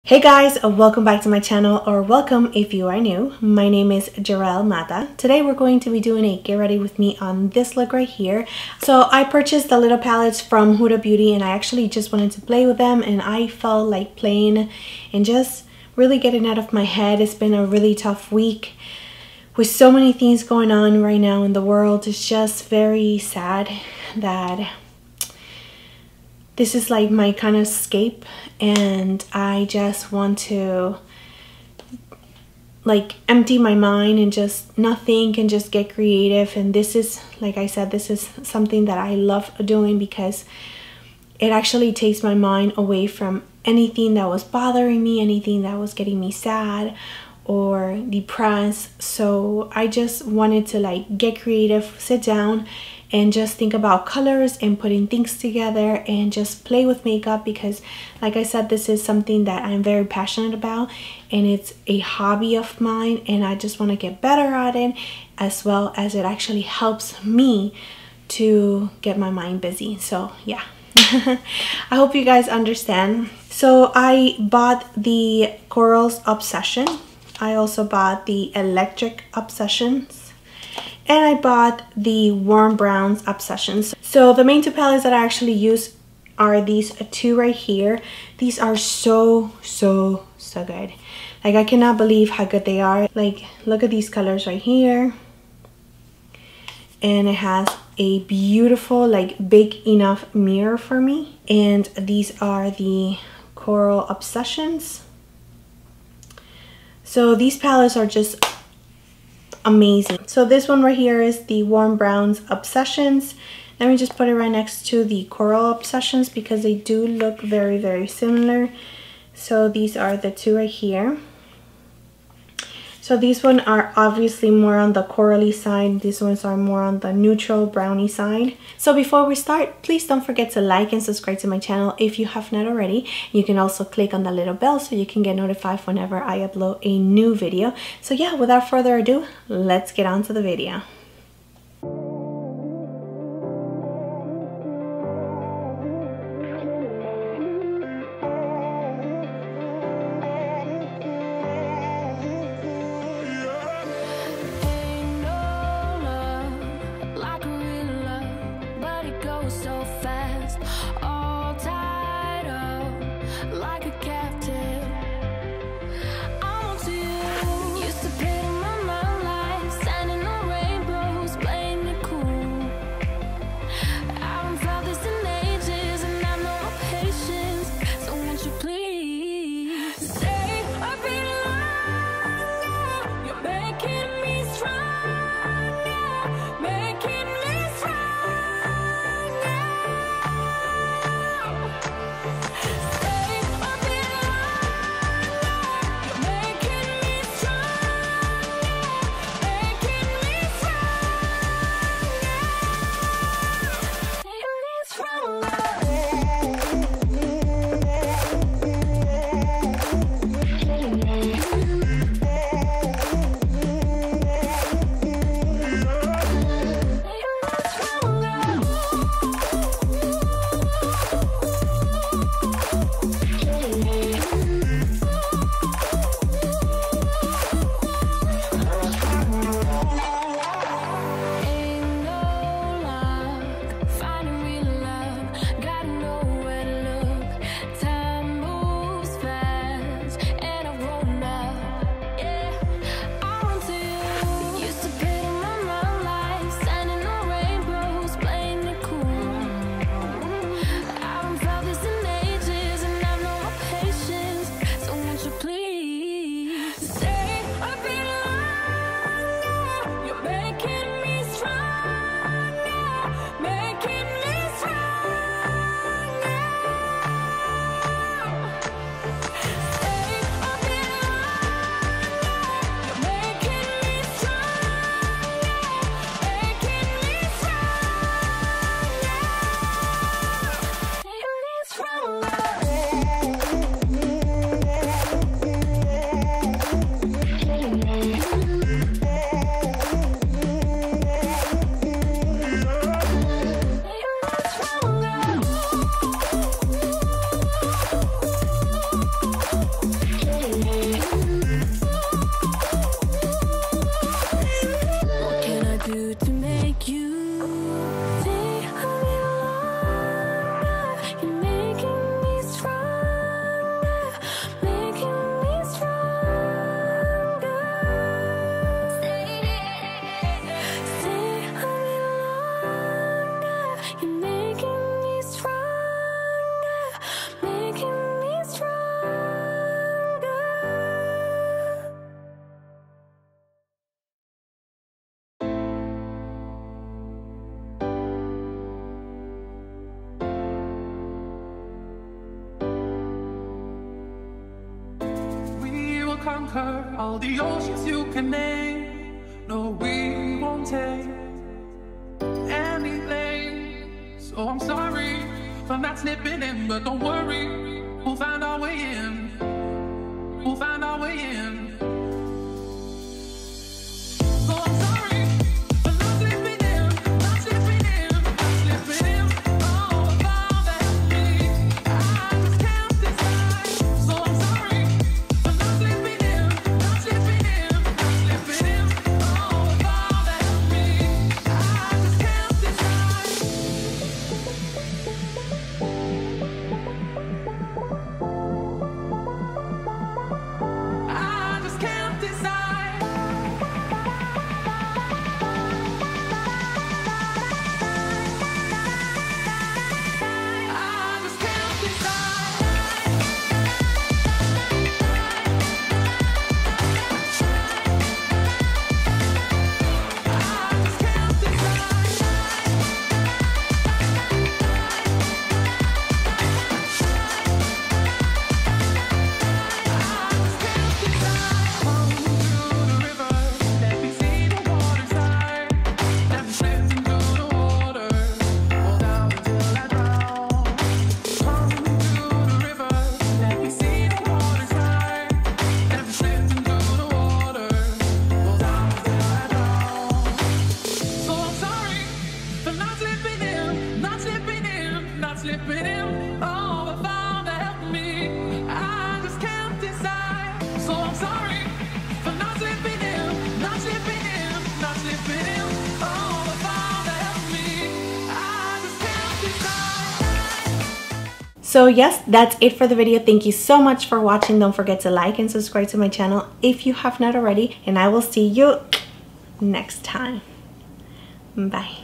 Hey guys, welcome back to my channel, or welcome if you are new. My name is Gerel Matta. Today we're going to be doing a get ready with me on this look right here. So I purchased the little palettes from Huda Beauty and I actually just wanted to play with them, and I felt like playing and just really getting out of my head. It's been a really tough week with so many things going on right now in the world. It's just very sad that this is like my kind of escape, and I just want to like empty my mind and just not think and just get creative. And this is, like I said, this is something that I love doing because it actually takes my mind away from anything that was bothering me, anything that was getting me sad or depressed. So I just wanted to like get creative, sit down and just think about colors and putting things together and just play with makeup, because like I said, this is something that I'm very passionate about and it's a hobby of mine, and I just want to get better at it, as well as it actually helps me to get my mind busy. So yeah. I hope you guys understand. So I bought the Corals Obsession. I also bought the Electric Obsessions. And I bought the Warm Browns Obsessions. So the main two palettes that I actually use are these two right here. These are so good. Like, I cannot believe how good they are. Like, look at these colors right here. And it has a beautiful, like, big enough mirror for me. And these are the Coral Obsessions. So these palettes are just amazing. So this one right here is the Warm Browns Obsessions. Let me just put it right next to the Coral Obsessions because they do look very similar. So these are the two right here. So these ones are obviously more on the corally side. These ones are more on the neutral brownie side. So before we start, please don't forget to like and subscribe to my channel if you have not already. You can also click on the little bell so you can get notified whenever I upload a new video. So yeah, without further ado, let's get on to the video. Rainbow conquer all the oceans you can name. No, we won't take anything. So I'm sorry for not slipping in, but don't worry, we'll find our way in. We'll find our way in. So I'm sorry for not slipping in, not slipping in, not slipping in. Oh, Father, help me, I just can't decide. So I'm sorry for not slipping in, not slipping in, not slipping in. Oh, Father, help me, I just can't decide. I just can't decide. I just can't decide. I just can't decide. Come to the river, let me see the water side. Let me slip into the water, fall down until I drown. Come to the river, let me see the water side. Let me slip into the water, fall down until I drown. So I'm sorry for not slipping in, not slipping in, not slipping in. Oh, but Father, help me, I just can't decide. So I'm sorry for not slipping in, not slipping in, not slipping in. Oh, but Father, help me, I just can't decide. So yes, that's it for the video. Thank you so much for watching. Don't forget to like and subscribe to my channel if you have not already, and I will see you next time. Bye.